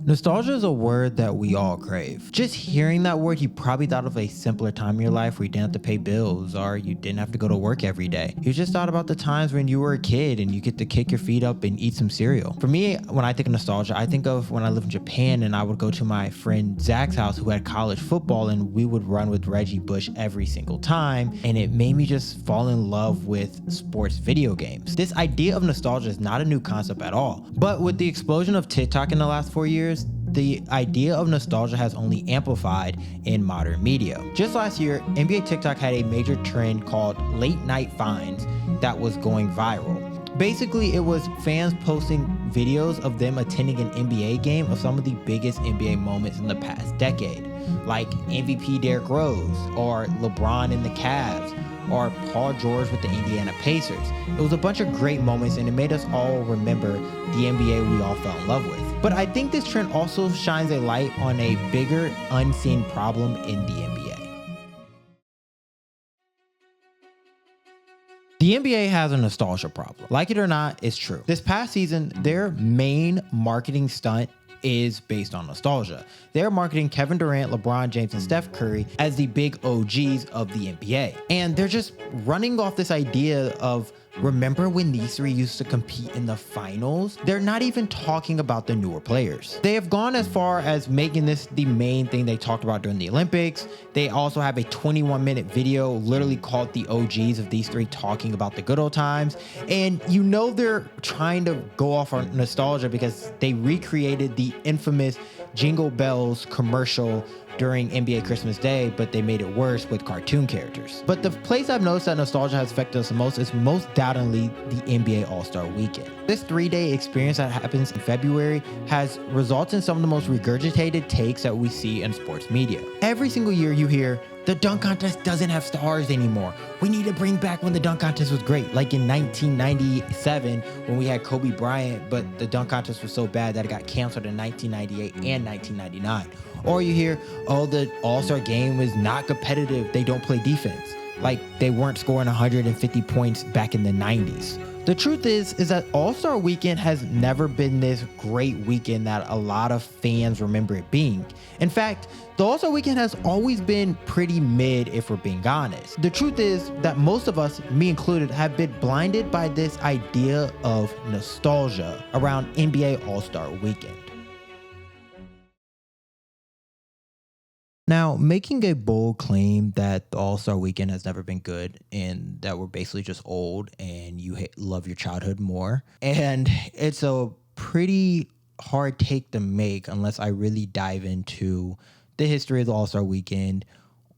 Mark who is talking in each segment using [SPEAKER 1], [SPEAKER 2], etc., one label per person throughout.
[SPEAKER 1] Nostalgia is a word that we all crave. Just hearing that word, you probably thought of a simpler time in your life where you didn't have to pay bills or you didn't have to go to work every day. You just thought about the times when you were a kid and you get to kick your feet up and eat some cereal. For me, when I think of nostalgia, I think of when I lived in Japan and I would go to my friend Zach's house who had college football, and we would run with Reggie Bush every single time, and it made me just fall in love with sports video games. This idea of nostalgia is not a new concept at all, but with the explosion of TikTok in the last 4 years, the idea of nostalgia has only amplified in modern media. Just last year, NBA TikTok had a major trend called late night finds that was going viral. Basically, it was fans posting videos of them attending an NBA game of some of the biggest NBA moments in the past decade, like MVP Derrick Rose, or LeBron and the Cavs, or Paul George with the Indiana Pacers. It was a bunch of great moments, and it made us all remember the NBA we all fell in love with. But I think this trend also shines a light on a bigger, unseen problem in the NBA. The NBA has a nostalgia problem. Like it or not, it's true. This past season, their main marketing stunt is based on nostalgia. They're marketing Kevin Durant, LeBron James, and Steph Curry as the big OGs of the NBA. And they're just running off this idea of, remember when these three used to compete in the finals? They're not even talking about the newer players. They have gone as far as making this the main thing they talked about during the Olympics. They also have a 21-minute video literally called the OGs of these three talking about the good old times. And you know they're trying to go off on nostalgia because they recreated the infamous Jingle Bells commercial during NBA Christmas Day, but they made it worse with cartoon characters. But the place I've noticed that nostalgia has affected us the most is most doubtedly the NBA All-Star Weekend. This 3-day experience that happens in February has resulted in some of the most regurgitated takes that we see in sports media. Every single year you hear, the dunk contest doesn't have stars anymore. We need to bring back when the dunk contest was great, like in 1997 when we had Kobe Bryant, but the dunk contest was so bad that it got canceled in 1998 and 1999. Or you hear, oh, the All-Star game is not competitive. They don't play defense. Like they weren't scoring 150 points back in the 90s. The truth is that All-Star Weekend has never been this great weekend that a lot of fans remember it being. In fact, the All-Star Weekend has always been pretty mid if we're being honest. The truth is that most of us, me included, have been blinded by this idea of nostalgia around NBA All-Star Weekend. Now, making a bold claim that the All-Star Weekend has never been good and that we're basically just old and you love your childhood more, and it's a pretty hard take to make unless I really dive into the history of the All-Star Weekend,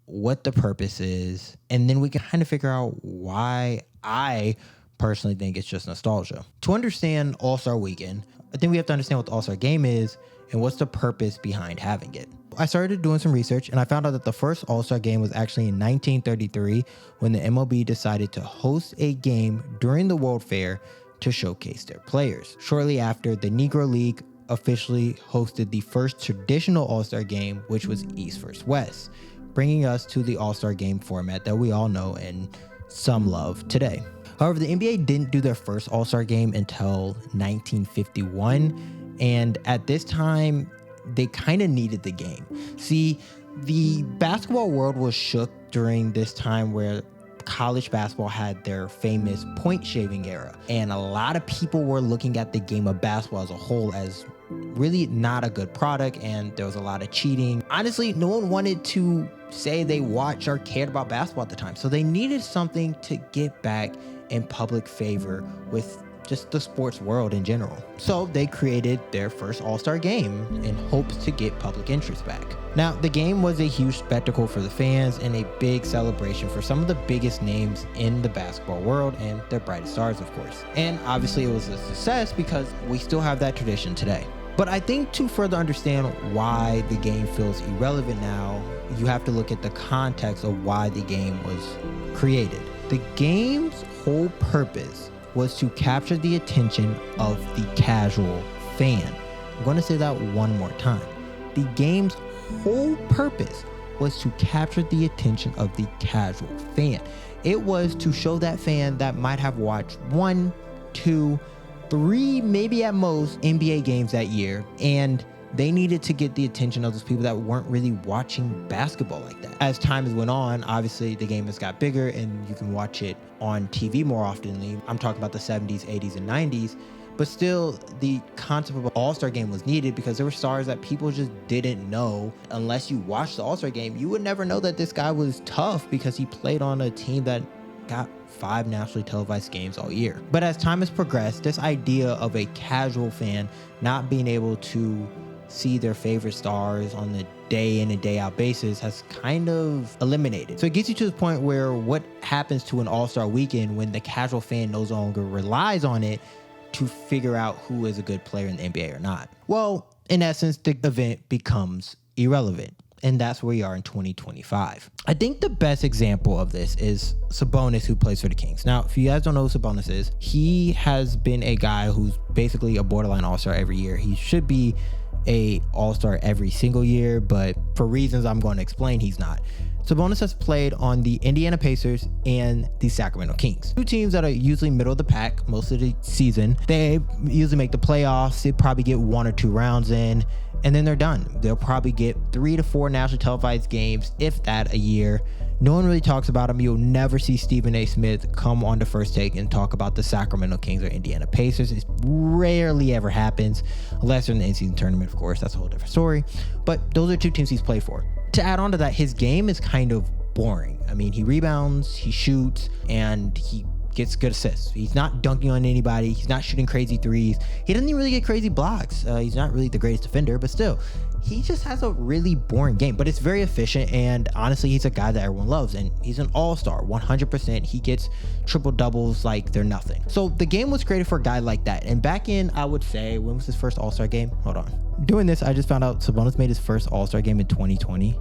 [SPEAKER 1] what the purpose is, and then we can kind of figure out why I personally think it's just nostalgia. To understand All-Star Weekend, I think we have to understand what the All-Star Game is and what's the purpose behind having it. I started doing some research and I found out that the first All-Star Game was actually in 1933 when the MLB decided to host a game during the World Fair to showcase their players. Shortly after, the Negro League officially hosted the first traditional All-Star Game, which was East vs. West, bringing us to the All-Star Game format that we all know and some love today. However, the NBA didn't do their first All-Star Game until 1951, and at this time, they kind of needed the game. See, the basketball world was shook during this time where college basketball had their famous point shaving era, and a lot of people were looking at the game of basketball as a whole as really not a good product, and there was a lot of cheating. Honestly, no one wanted to say they watched or cared about basketball at the time, so they needed something to get back in public favor with just the sports world in general. So they created their first All-Star Game in hopes to get public interest back. Now, the game was a huge spectacle for the fans and a big celebration for some of the biggest names in the basketball world and their brightest stars, of course. And obviously it was a success because we still have that tradition today. But I think to further understand why the game feels irrelevant now, you have to look at the context of why the game was created. The game's whole purpose was to capture the attention of the casual fan. I'm going to say that one more time. The game's whole purpose was to capture the attention of the casual fan. It was to show that fan that might have watched 1, 2, 3, maybe at most NBA games that year, and They needed to get the attention of those people that weren't really watching basketball like that. As time has went on, obviously the game has got bigger and you can watch it on TV more often. I'm talking about the 70s, 80s, and 90s. But still, the concept of an all-star game was needed because there were stars that people just didn't know. Unless you watched the all-star game, you would never know that this guy was tough because he played on a team that got 5 nationally televised games all year. But as time has progressed, this idea of a casual fan not being able to see their favorite stars on the day in and day out basis has kind of eliminated. So it gets you to the point where what happens to an all-star weekend when the casual fan no longer relies on it to figure out who is a good player in the NBA or not? Well, in essence, the event becomes irrelevant. And that's where we are in 2025. I think the best example of this is Sabonis, who plays for the Kings. Now, if you guys don't know who Sabonis is, he has been a guy who's basically a borderline all-star every year. He should be a all-star every single year, but for reasons I'm going to explain, he's not. Sabonis has played on the Indiana Pacers and the Sacramento Kings, 2 teams that are usually middle of the pack most of the season. They usually make the playoffs. They probably get 1 or 2 rounds in, and then they're done. They'll probably get 3 to 4 nationally televised games, if that, a year. No one really talks about them. You'll never see Stephen A. Smith come on to First Take and talk about the Sacramento Kings or Indiana Pacers. It rarely ever happens, unless they're in the in-season tournament, of course. That's a whole different story. But those are 2 teams he's played for. To add on to that, his game is kind of boring. I mean, he rebounds, he shoots, and he gets good assists. He's not dunking on anybody. He's not shooting crazy threes. He doesn't even really get crazy blocks. He's not really the greatest defender, but still, he just has a really boring game. But it's very efficient, and honestly, he's a guy that everyone loves, and he's an all-star, 100%. He gets triple doubles like they're nothing. So the game was created for a guy like that. And back in, I would say, when was his first all-star game? Hold on. Doing this, I just found out Sabonis made his first all-star game in 2020.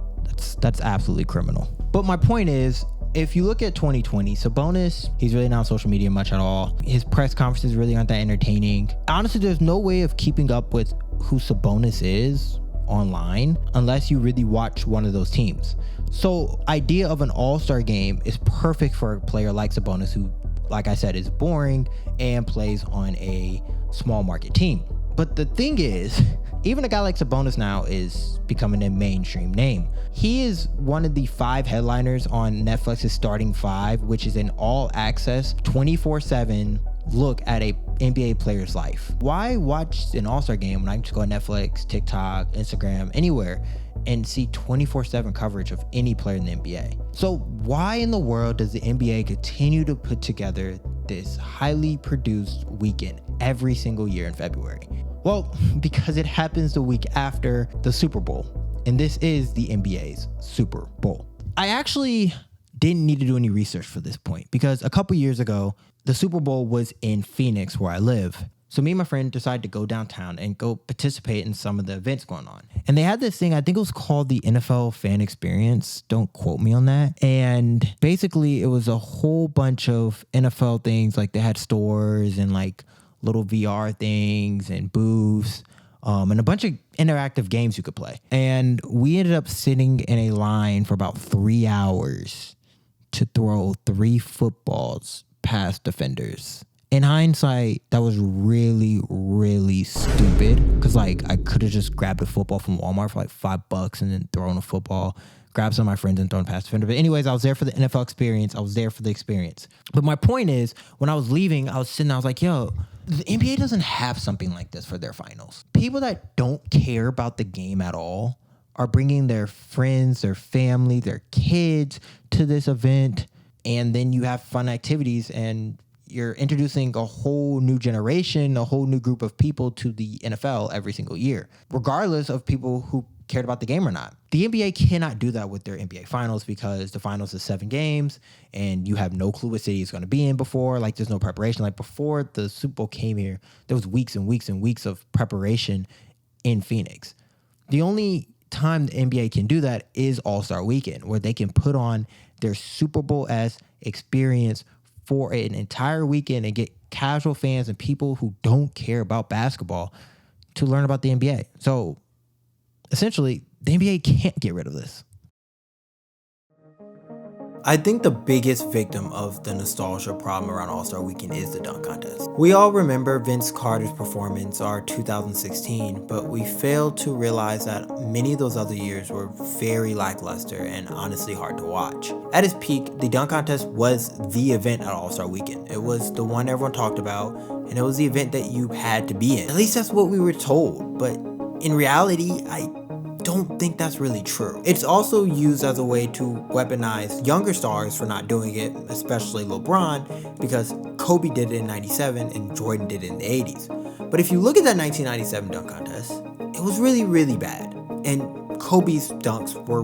[SPEAKER 1] That's absolutely criminal. But my point is, if you look at 2020, Sabonis, he's really not on social media much at all. His press conferences really aren't that entertaining. Honestly, there's no way of keeping up with who Sabonis is online unless you really watch one of those teams. So idea of an all-star game is perfect for a player like Sabonis, who, like I said, is boring and plays on a small market team. But the thing is, even a guy like Sabonis now is becoming a mainstream name. He is one of the 5 headliners on Netflix's Starting 5, which is an all-access 24/7 look at a NBA player's life. Why watch an all-star game when I can just go on Netflix, TikTok, Instagram, anywhere, and see 24/7 coverage of any player in the NBA? So why in the world does the NBA continue to put together this highly produced weekend every single year in February? Well, because it happens the week after the Super Bowl, and this is the NBA's Super Bowl. I actually didn't need to do any research for this point because a couple years ago, the Super Bowl was in Phoenix, where I live. So me and my friend decided to go downtown and go participate in some of the events going on. And they had this thing, I think it was called the NFL Fan Experience. Don't quote me on that. And basically it was a whole bunch of NFL things. Like they had stores and like little VR things and booths, and a bunch of interactive games you could play. And we ended up sitting in a line for about 3 hours to throw 3 footballs past defenders. In hindsight, that was really, really stupid. Because like I could have just grabbed a football from Walmart for like $5 and then thrown a football, grab some of my friends and thrown past defender. But anyways, I was there for the NFL experience. I was there for the experience. But my point is, when I was leaving, I was sitting there, I was like, yo, the NBA doesn't have something like this for their finals. People that don't care about the game at all are bringing their friends, their family, their kids to this event. And then you have fun activities and you're introducing a whole new generation, a whole new group of people to the NFL every single year, regardless of people who cared about the game or not. The NBA cannot do that with their NBA finals because the finals is 7 games and you have no clue what city it's going to be in before. Like there's no preparation. Like before the Super Bowl came here, there was weeks and weeks and weeks of preparation in Phoenix. The only time the NBA can do that is All-Star Weekend, where they can put on their Super Bowl-esque experience for an entire weekend and get casual fans and people who don't care about basketball to learn about the NBA. So essentially, the NBA can't get rid of this.
[SPEAKER 2] I think the biggest victim of the nostalgia problem around All-Star Weekend is the dunk contest. We all remember Vince Carter's performance, our 2016, but we fail to realize that many of those other years were very lackluster and honestly hard to watch. At its peak, the dunk contest was the event at All-Star Weekend. It was the one everyone talked about, and it was the event that you had to be in. At least that's what we were told, but in reality, I don't think that's really true. It's also used as a way to weaponize younger stars for not doing it, especially LeBron, because Kobe did it in 97 and Jordan did it in the 80s. But if you look at that 1997 dunk contest, it was really, really bad. And Kobe's dunks were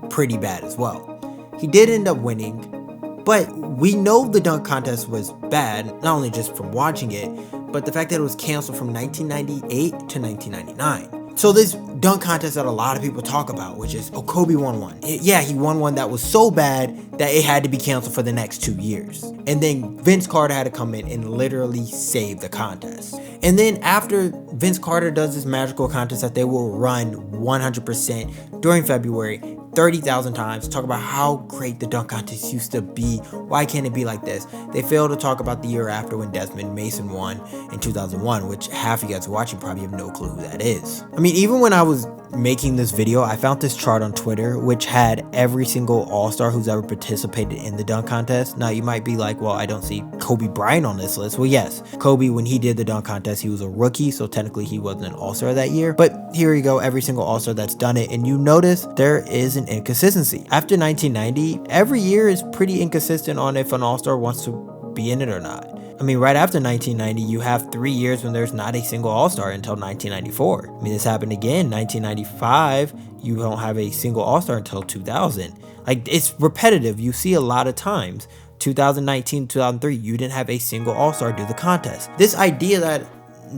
[SPEAKER 2] pretty bad as well. He did end up winning, but we know the dunk contest was bad, not only just from watching it, but the fact that it was canceled from 1998 to 1999. So this dunk contest that a lot of people talk about, which is, oh, Kobe won one. Yeah, he won one that was so bad that it had to be canceled for the next 2 years. And then Vince Carter had to come in and literally save the contest. And then after Vince Carter does this magical contest that they will run 100% during February, 30,000 times, talk about how great the dunk contest used to be. Why can't it be like this? They fail to talk about the year after when Desmond Mason won in 2001, which half of you guys watching probably have no clue who that is. I mean, even when I was making this video, I found this chart on Twitter which had every single all-star who's ever participated in the dunk contest. Now you might be like, well, I don't see Kobe Bryant on this list. Well, yes, Kobe, when he did the dunk contest, he was a rookie, so technically he wasn't an all-star that year. But here you go, every single all-star that's done it, and you notice there is an inconsistency. After 1990, every year is pretty inconsistent on if an all-star wants to be in it or not. I mean, right after 1990, you have 3 years when there's not a single all-star until 1994. I mean, this happened again, 1995, you don't have a single all-star until 2000. Like, it's repetitive. You see a lot of times. 2019, 2003, you didn't have a single all-star do the contest. This idea that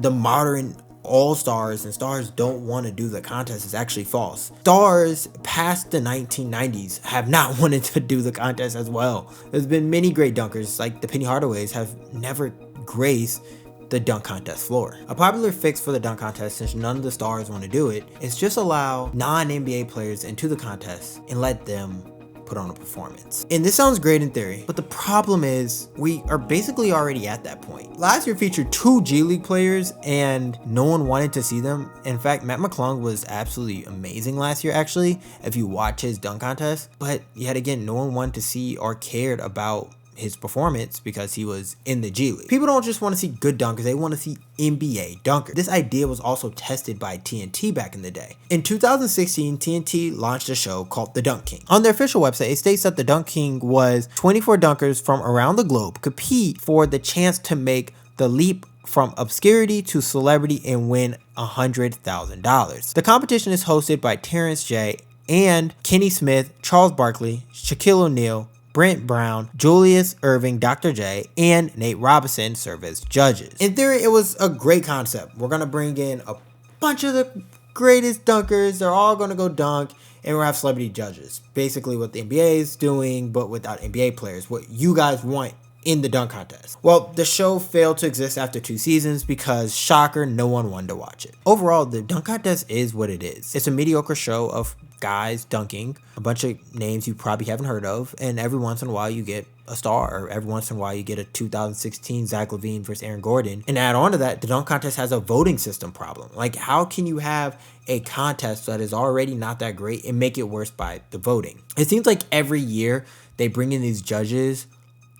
[SPEAKER 2] the modern all-stars and stars don't want to do the contest is actually false. Stars past the 1990s have not wanted to do the contest as well. There's been many great dunkers, like the Penny Hardaways, have never graced the dunk contest floor. A popular fix for the dunk contest, since none of the stars want to do it, is just allow non-NBA players into the contest and let them put on a performance. And this sounds great in theory, but the problem is we are basically already at that point. Last year featured 2 G League players and no one wanted to see them. In fact, Matt McClung was absolutely amazing last year, actually, if you watch his dunk contest. But yet again, no one wanted to see or cared about his performance because he was in the G League. People don't just want to see good dunkers, they want to see NBA dunkers. This idea was also tested by TNT back in the day. In 2016, TNT launched a show called The Dunk King. On their official website, it states that The Dunk King was 24 dunkers from around the globe compete for the chance to make the leap from obscurity to celebrity and win $100,000. The competition is hosted by Terrence J. and Kenny Smith, Charles Barkley, Shaquille O'Neal, Brent Brown, Julius Irving, Dr. J, and Nate Robinson serve as judges. In theory, it was a great concept. We're going to bring in a bunch of the greatest dunkers. They're all going to go dunk, and we'll have celebrity judges. Basically what the NBA is doing, but without NBA players. What you guys want in the dunk contest. Well, the show failed to exist after 2 seasons because, shocker, no one wanted to watch it. Overall, the dunk contest is what it is. It's a mediocre show of guys dunking, a bunch of names you probably haven't heard of, and every once in a while you get a star, or every once in a while you get a 2016 Zach LaVine versus Aaron Gordon. And add on to that, the dunk contest has a voting system problem. Like, how can you have a contest that is already not that great and make it worse by the voting? It seems like every year they bring in these judges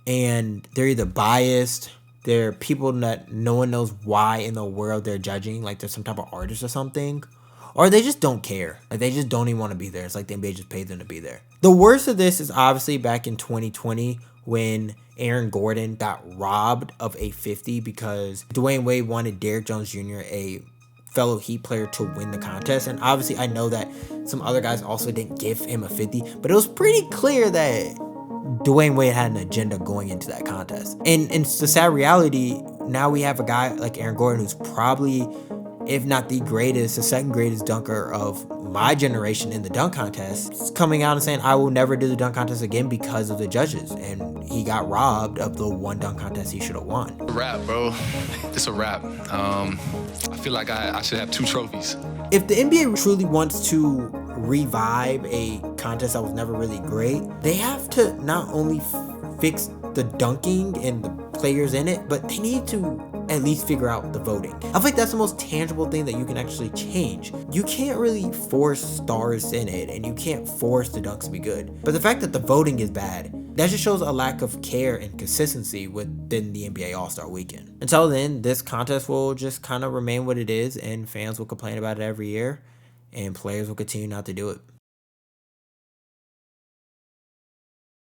[SPEAKER 2] and they're either biased, they're people that no one knows why in the world they're judging, like they're some type of artist or something, or they just don't care. Like, they just don't even want to be there. It's like the NBA just paid them to be there. The worst of this is obviously back in 2020 when Aaron Gordon got robbed of a 50 because Dwayne Wade wanted Derrick Jones Jr., a fellow Heat player, to win the contest. And obviously I know that some other guys also didn't give him a 50, but it was pretty clear that Dwayne Wade had an agenda going into that contest. And it's the sad reality. Now we have a guy like Aaron Gordon who's probably, if not the greatest, the second greatest dunker of my generation in the dunk contest, coming out and saying, I will never do the dunk contest again because of the judges. And he got robbed of the one dunk contest he should have won.
[SPEAKER 3] A wrap, bro. It's a wrap. I feel like I should have 2 trophies.
[SPEAKER 2] If the NBA truly wants to revive a contest that was never really great, they have to not only fix the dunking and the players in it, but they need to at least figure out the voting. I feel like that's the most tangible thing that you can actually change. You can't really force stars in it, and you can't force the dunks to be good. But the fact that the voting is bad, that just shows a lack of care and consistency within the NBA All-Star Weekend. Until then, this contest will just kind of remain what it is, and fans will complain about it every year, and players will continue not to do it.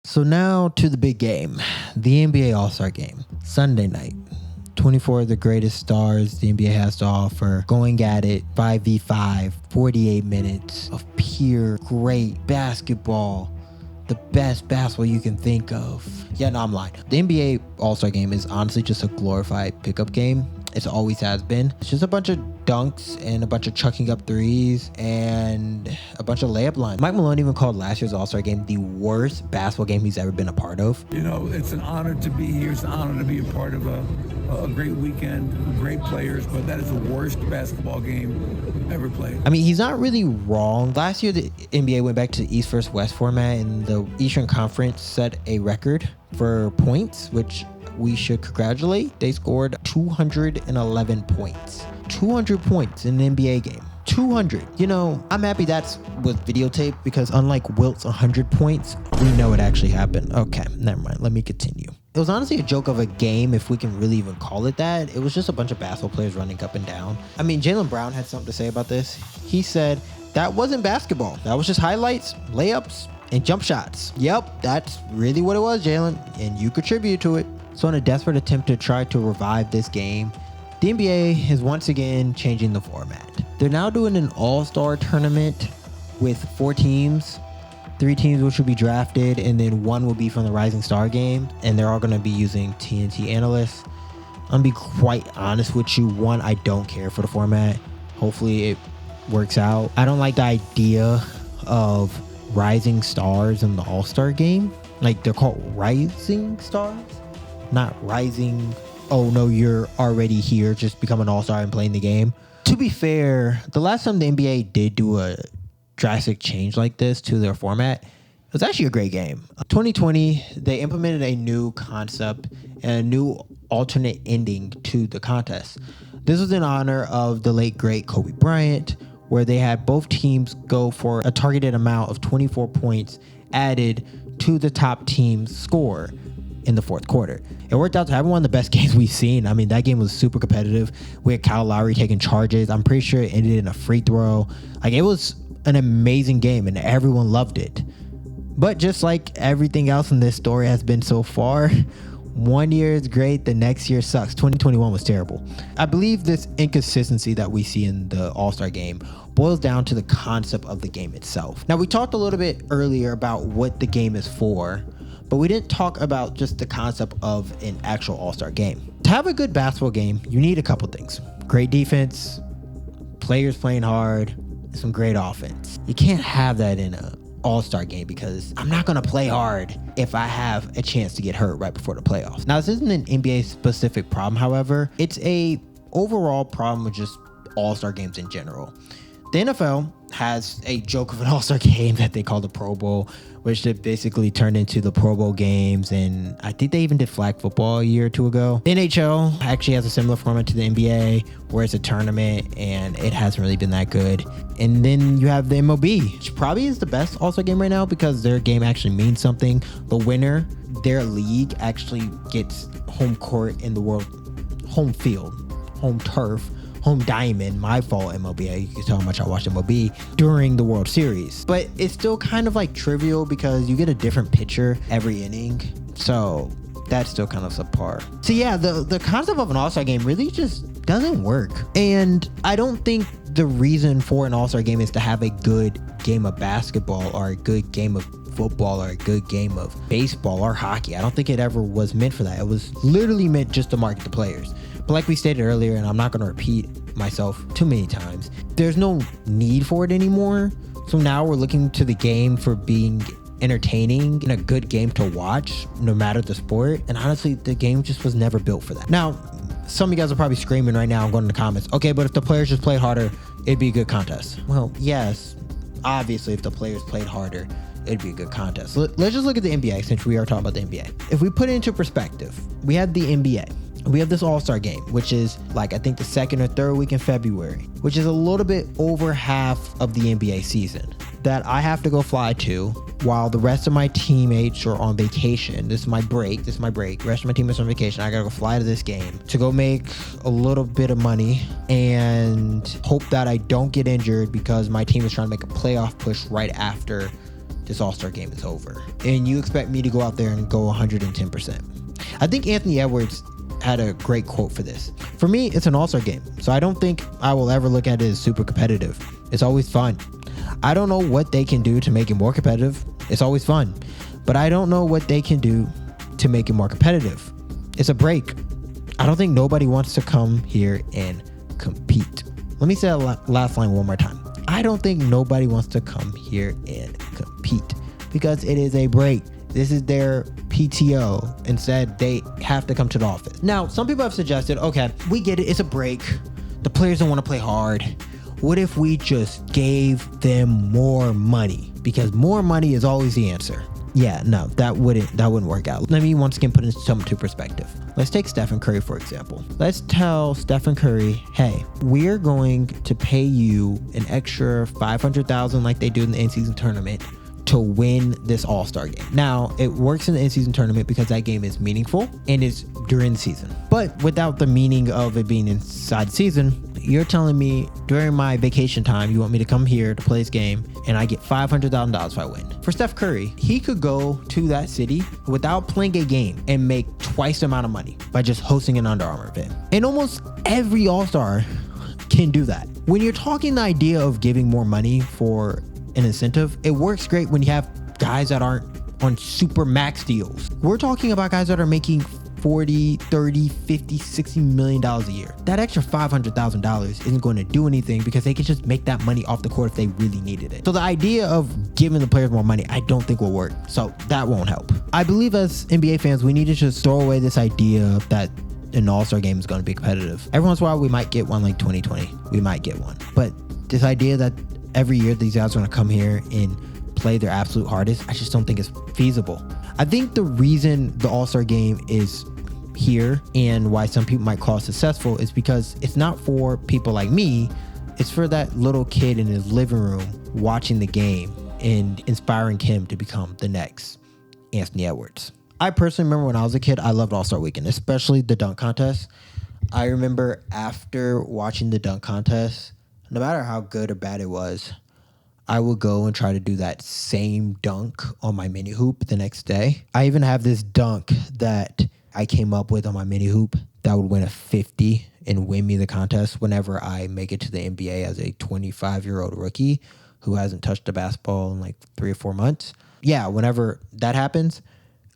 [SPEAKER 1] So now to the big game, the NBA All-Star Game, Sunday night. 24 of the greatest stars the NBA has to offer, going at it 5v5, 48 minutes of pure great basketball, the best basketball you can think of. Yeah, no, I'm lying. The NBA All-Star Game is honestly just a glorified pickup game. It always has been. It's just a bunch of dunks and a bunch of chucking up threes and a bunch of layup lines. Mike Malone even called last year's All-Star Game the worst basketball game he's ever been a part of.
[SPEAKER 4] You know, it's an honor to be here. It's an honor to be a part of a great weekend, great players, but that is the worst basketball game ever played.
[SPEAKER 1] I mean, he's not really wrong. Last year, the NBA went back to the East versus West format, and the Eastern Conference set a record for points, which we should congratulate. They scored 211 points. 200 points in an NBA game. 200. You know, I'm happy that's was videotaped because unlike Wilt's 100 points, we know it actually happened. Okay, never mind. Let me continue. It was honestly a joke of a game, if we can really even call it that. It was just a bunch of basketball players running up and down. I mean, Jaylen Brown had something to say about this. He said, that wasn't basketball. That was just highlights, layups, and jump shots. Yep, that's really what it was, Jaylen, and you contributed to it. So in a desperate attempt to try to revive this game, the NBA is once again changing the format. They're now doing an all-star tournament with 4 teams, 3 teams which will be drafted, and then 1 will be from the Rising Star game, and they're all going to be using TNT analysts. I'm going to be quite honest with you. 1, I don't care for the format. Hopefully it works out. I don't like the idea of Rising Stars in the All-Star game. Like, they're called Rising Stars, not Rising, oh no, you're already here, just become an all-star and playing the game. To be fair, the last time the NBA did do a drastic change like this to their format, it was actually a great game. 2020, they implemented a new concept and a new alternate ending to the contest. This was in honor of the late great Kobe Bryant, where they had both teams go for a targeted amount of 24 points added to the top team's score in the fourth quarter. It worked out to have one of the best games we've seen. I mean, that game was super competitive. We had Kyle Lowry taking charges. I'm pretty sure it ended in a free throw. Like, it was an amazing game and everyone loved it. But just like everything else in this story has been so far, one year is great, the next year sucks. 2021 was terrible. I believe this inconsistency that we see in the All-Star game boils down to the concept of the game itself. Now, we talked a little bit earlier about what the game is for, but we didn't talk about just the concept of an actual All-Star game. To have a good basketball game, you need a couple things. Great defense, players playing hard, some great offense. You can't have that in a All-Star game because I'm not going to play hard if I have a chance to get hurt right before the playoffs. Now, this isn't an NBA specific problem, however. It's a overall problem with just All-Star games in general. The NFL has a joke of an All-Star game that they call the Pro Bowl, which they basically turned into the Pro Bowl games, and I think they even did flag football a year or 2 ago. The NHL actually has a similar format to the NBA, where it's a tournament, and it hasn't really been that good. And then you have the MLB, which probably is the best All-Star game right now because their game actually means something. The winner, their league actually gets home court in the world, home field, home turf, home diamond, my fault, MLB. You can tell how much I watch MLB during the World Series. But it's still kind of like trivial because you get a different pitcher every inning. So that's still kind of subpar. So yeah, the concept of an All-Star game really just doesn't work. And I don't think the reason for an All-Star game is to have a good game of basketball or a good game of football or a good game of baseball or hockey. I don't think it ever was meant for that. It was literally meant just to market the players. But like we stated earlier, and I'm not going to repeat myself too many times, there's no need for it anymore. So now we're looking to the game for being entertaining and a good game to watch, no matter the sport. And honestly, the game just was never built for that. Now, some of you guys are probably screaming right now and going in the comments, okay, but if the players just played harder, it'd be a good contest. Well, yes, Obviously, if the players played harder, it'd be a good contest. Let's just look at the NBA since we are talking about the NBA. If we put it into perspective, we have the NBA. We have this All-Star game, which is like, I think the second or third week in February, which is a little bit over half of the NBA season that I have to go fly to while the rest of my teammates are on vacation. This is my break. The rest of my teammates are on vacation. I gotta go fly to this game to go make a little bit of money and hope that I don't get injured because my team is trying to make a playoff push right after this All-Star game is over. And you expect me to go out there and go 110%. I think Anthony Edwards had a great quote for this. For me, it's an All-Star game, so I don't think I will ever look at it as super competitive. It's always fun. I don't know what they can do to make it more competitive. It's always fun, but I don't know what they can do to make it more competitive. It's a break. I don't think nobody wants to come here and compete. Let me say that last line one more time. I don't think nobody wants to come here and compete because it is a break. This is their PTO. Instead, they have to come to the office. Now, some people have suggested, okay, we get it. It's a break. The players don't want to play hard. What if we just gave them more money? Because more money is always the answer. Yeah, no, that wouldn't work out. Let me once again put some into perspective. Let's take Stephen Curry, for example. Let's tell Stephen Curry, hey, we're going to pay you an extra $500,000 like they do in the in-season tournament to win this All-Star game. Now, it works in the in-season tournament because that game is meaningful and it's during the season. But without the meaning of it being inside the season, you're telling me during my vacation time, you want me to come here to play this game and I get $500,000 if I win. For Steph Curry, he could go to that city without playing a game and make twice the amount of money by just hosting an Under Armour event. And almost every All-Star can do that. When you're talking the idea of giving more money for an incentive, it works great when you have guys that aren't on super max deals. We're talking about guys that are making 40, 30, 50, 60 million dollars a year. That extra $500,000 isn't going to do anything because they can just make that money off the court if they really needed it. So the idea of giving the players more money, I don't think will work. So that won't help. I believe as NBA fans, we need to just throw away this idea that an All-Star game is going to be competitive. Every once in a while, we might get one like 2020. We might get one. But this idea that every year these guys are going to come here and play their absolute hardest, I just don't think it's feasible. I think the reason the All-Star game is here and why some people might call it successful is because it's not for people like me. It's for that little kid in his living room watching the game and inspiring him to become the next Anthony Edwards. I personally remember when I was a kid, I loved All-Star Weekend, especially the dunk contest. I remember after watching the dunk contest, no matter how good or bad it was, I would go and try to do that same dunk on my mini hoop the next day. I even have this dunk that I came up with on my mini hoop that would win a 50 and win me the contest whenever I make it to the NBA as a 25-year-old rookie who hasn't touched a basketball in like 3 or 4 months. Yeah, whenever that happens,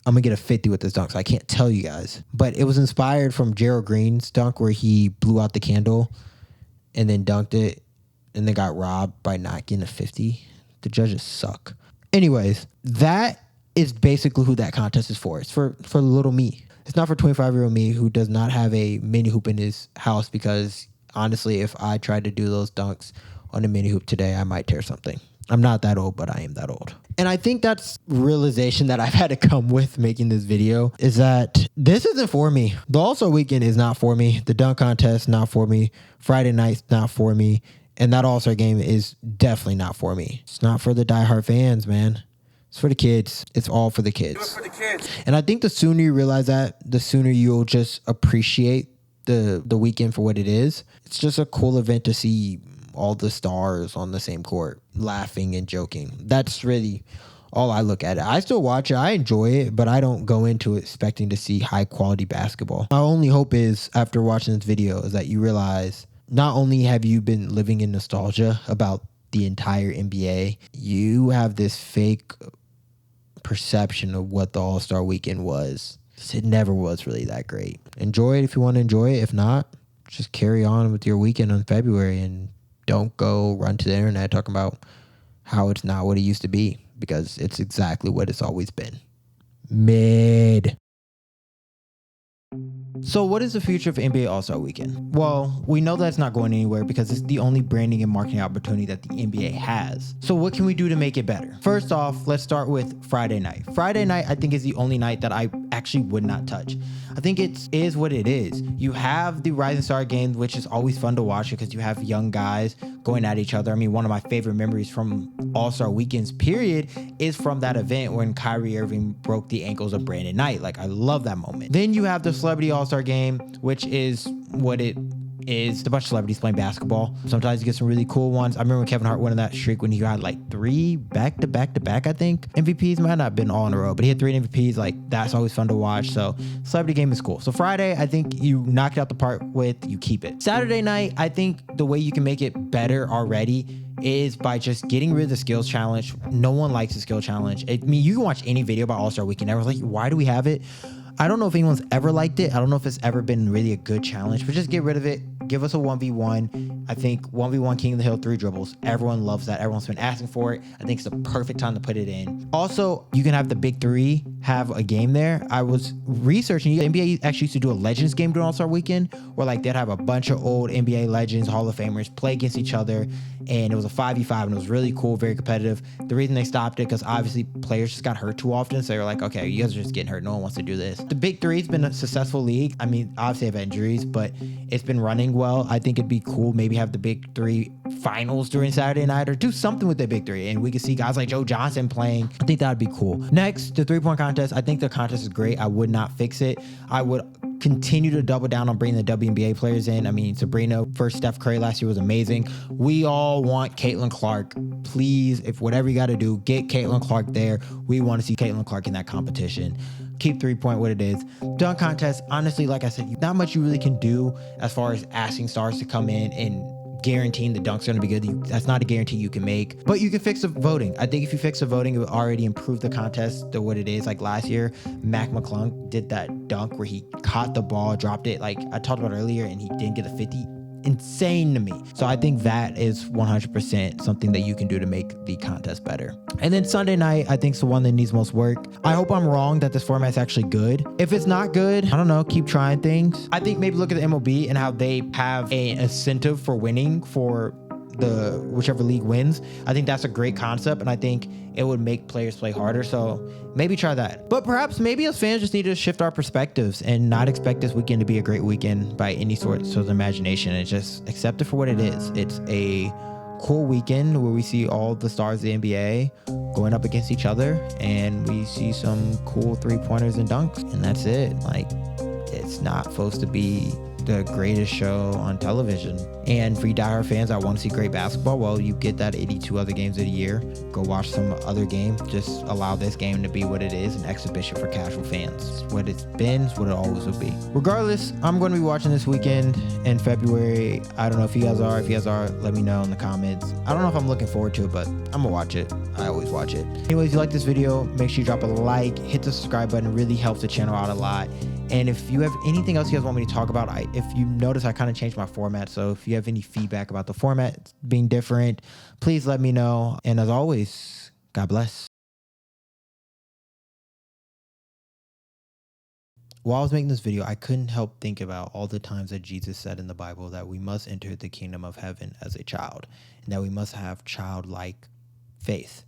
[SPEAKER 1] I'm going to get a 50 with this dunk. So I can't tell you guys. But it was inspired from Gerald Green's dunk where he blew out the candle and then dunked it and then got robbed by not getting a 50. The judges suck. Anyways, that is basically who that contest is for. It's for little me. It's not for 25-year-old me who does not have a mini hoop in his house because honestly, if I tried to do those dunks on a mini hoop today, I might tear something. I'm not that old, but I am that old. And I think that's realization that I've had to come with making this video is that this isn't for me. The All-Star Weekend is not for me. The dunk contest, not for me. Friday night's not for me. And that All-Star game is definitely not for me. It's not for the diehard fans, man. It's for the kids. It's all for the kids. Do it for the kids. And I think the sooner you realize that, the sooner you'll just appreciate the weekend for what it is. It's just a cool event to see all the stars on the same court laughing and joking. That's really all I look at it. I still watch it. I enjoy it, but I don't go into it expecting to see high quality basketball. My only hope is after watching this video is that you realize not only have you been living in nostalgia about the entire NBA, you have this fake perception of what the All-Star Weekend was. It never was really that great. Enjoy it if you want to enjoy it. If not, just carry on with your weekend in February and don't go run to the internet talking about how it's not what it used to be, because it's exactly what it's always been. Mid. So what is the future of NBA All-Star Weekend? Well, we know that's not going anywhere because it's the only branding and marketing opportunity that the NBA has. So what can we do to make it better? First off, let's start with Friday night. Friday night, I think, is the only night that I actually would not touch. I think it is what it is. You have the Rising Star Games, which is always fun to watch because you have young guys going at each other. I mean, one of my favorite memories from All-Star Weekends, period, is from that event when Kyrie Irving broke the ankles of Brandon Knight. Like, I love that moment. Then you have the Celebrity All-Star Game, which is what it is, a bunch of celebrities playing basketball. Sometimes you get some really cool ones. I remember when Kevin Hart went on that streak when he got like 3 back-to-back, I think. MVPs might not have been all in a row, but he had 3 MVPs. Like, that's always fun to watch. So celebrity game is cool. So Friday, I think you knocked out the park with, you keep it. Saturday night, I think the way you can make it better already is by just getting rid of the skills challenge. No one likes the skill challenge. I mean, you can watch any video about All-Star Weekend. Everyone's like, why do we have it? I don't know if anyone's ever liked it. I don't know if it's ever been really a good challenge, but just get rid of it. Give us a 1v1. I think 1v1 King of the Hill 3 dribbles. Everyone loves that. Everyone's been asking for it. I think it's the perfect time to put it in. Also, you can have the big 3 have a game there. I was researching. The NBA actually used to do a Legends game during All-Star Weekend where like they'd have a bunch of old NBA legends, Hall of Famers play against each other. And it was a 5v5 and it was really cool, very competitive. The reason they stopped it because obviously players just got hurt too often. So they were like, okay, you guys are just getting hurt. No one wants to do this. The Big 3's been a successful league. I mean, obviously they have injuries, but it's been running well. I think it'd be cool maybe have the Big 3 finals during Saturday night or do something with the Big 3. And we could see guys like Joe Johnson playing. I think that'd be cool. Next, the 3-point contest. I think the contest is great. I would not fix it. I would continue to double down on bringing the WNBA players in. I mean, Sabrina versus Steph Curry last year was amazing. We all want Caitlin Clark. Please, if whatever you got to do, get Caitlin Clark there. We want to see Caitlin Clark in that competition. Keep 3-point what it is. Dunk contest, honestly, like I said, not much you really can do as far as asking stars to come in and guaranteeing the dunk's going to be good. That's not a guarantee you can make, but you can fix the voting. I think if you fix the voting, it would already improve the contest to what it is. Like last year, Mac McClung did that dunk where he caught the ball, dropped it, like I talked about earlier, and he didn't get a 50. Insane to me. So I think that is 100% something that you can do to make the contest better. And then Sunday night, I think is the one that needs most work. I hope I'm wrong that this format's actually good. If it's not good, I don't know, keep trying things. I think maybe look at the MLB and how they have an incentive for winning for the whichever league wins. I think that's a great concept, and I think it would make players play harder. So maybe try that. But perhaps maybe as fans just need to shift our perspectives and not expect this weekend to be a great weekend by any sort of imagination, and just accept it for what it is. It's a cool weekend where we see all the stars of the NBA going up against each other, and we see some cool 3-pointers and dunks, and that's it. Like, it's not supposed to be the greatest show on television. And for you diehard fans, I want to see great basketball. Well, you get that 82 other games of the year. Go watch some other games. Just allow this game to be what it is, an exhibition for casual fans. It's what it's been, it's what it always will be. Regardless, I'm going to be watching this weekend in February. I don't know if you guys are. If you guys are, let me know in the comments. I don't know if I'm looking forward to it, but I'm gonna watch it. I always watch it. Anyways, if you like this video, make sure you drop a like, hit the subscribe button. It really helps the channel out a lot. And if you have anything else you guys want me to talk about, if you notice, I kind of changed my format. So if you have any feedback about the format being different, please let me know. And as always, God bless. While I was making this video, I couldn't help think about all the times that Jesus said in the Bible that we must enter the kingdom of heaven as a child, and that we must have childlike faith.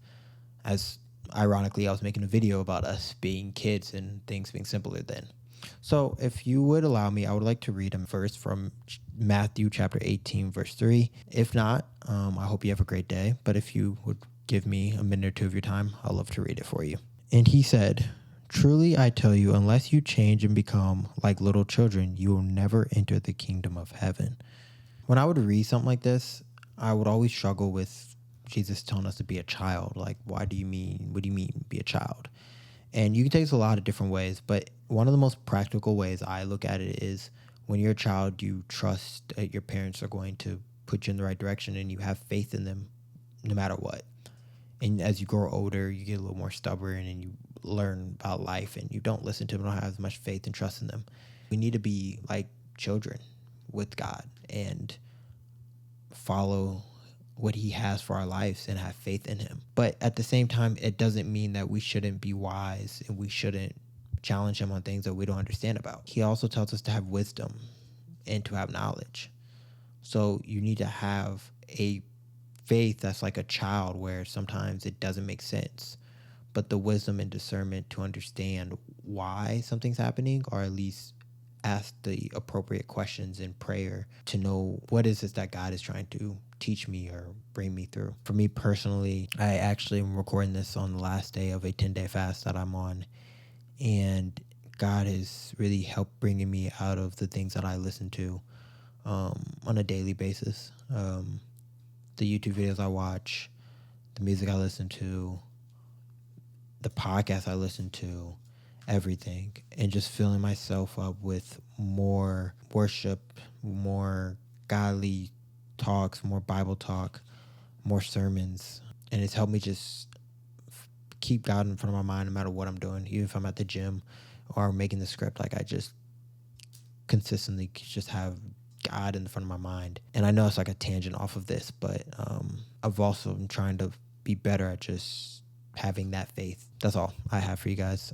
[SPEAKER 1] As ironically, I was making a video about us being kids and things being simpler then. So if you would allow me, I would like to read a verse from Matthew chapter 18, verse 3. If not, I hope you have a great day. But if you would give me a minute or two of your time, I'd love to read it for you. And he said, "Truly I tell you, unless you change and become like little children, you will never enter the kingdom of heaven." When I would read something like this, I would always struggle with Jesus telling us to be a child. Like, what do you mean be a child? And you can take this a lot of different ways, but one of the most practical ways I look at it is when you're a child, you trust that your parents are going to put you in the right direction, and you have faith in them no matter what. And as you grow older, you get a little more stubborn, and you learn about life, and you don't listen to them, don't have as much faith and trust in them. We need to be like children with God and follow what he has for our lives and have faith in him. But at the same time, it doesn't mean that we shouldn't be wise and we shouldn't
[SPEAKER 2] challenge him on things that we don't understand about. He also tells us to have wisdom and to have knowledge. So you need to have a faith that's like a child, where sometimes it doesn't make sense, but the wisdom and discernment to understand why something's happening, or at least ask the appropriate questions in prayer to know what is it that God is trying to teach me or bring me through. For me personally, I actually am recording this on the last day of a 10-day fast that I'm on, and God has really helped bringing me out of the things that I listen to on a daily basis. The YouTube videos I watch, the music I listen to, the podcast I listen to, everything, and just filling myself up with more worship, more godly talks, more Bible talk, more sermons. And it's helped me just keep God in front of my mind no matter what I'm doing, even if I'm at the gym or making the script. Like, I just consistently just have God in the front of my mind. And I know it's like a tangent off of this, but I've also been trying to be better at just having that faith. That's all I have for you guys.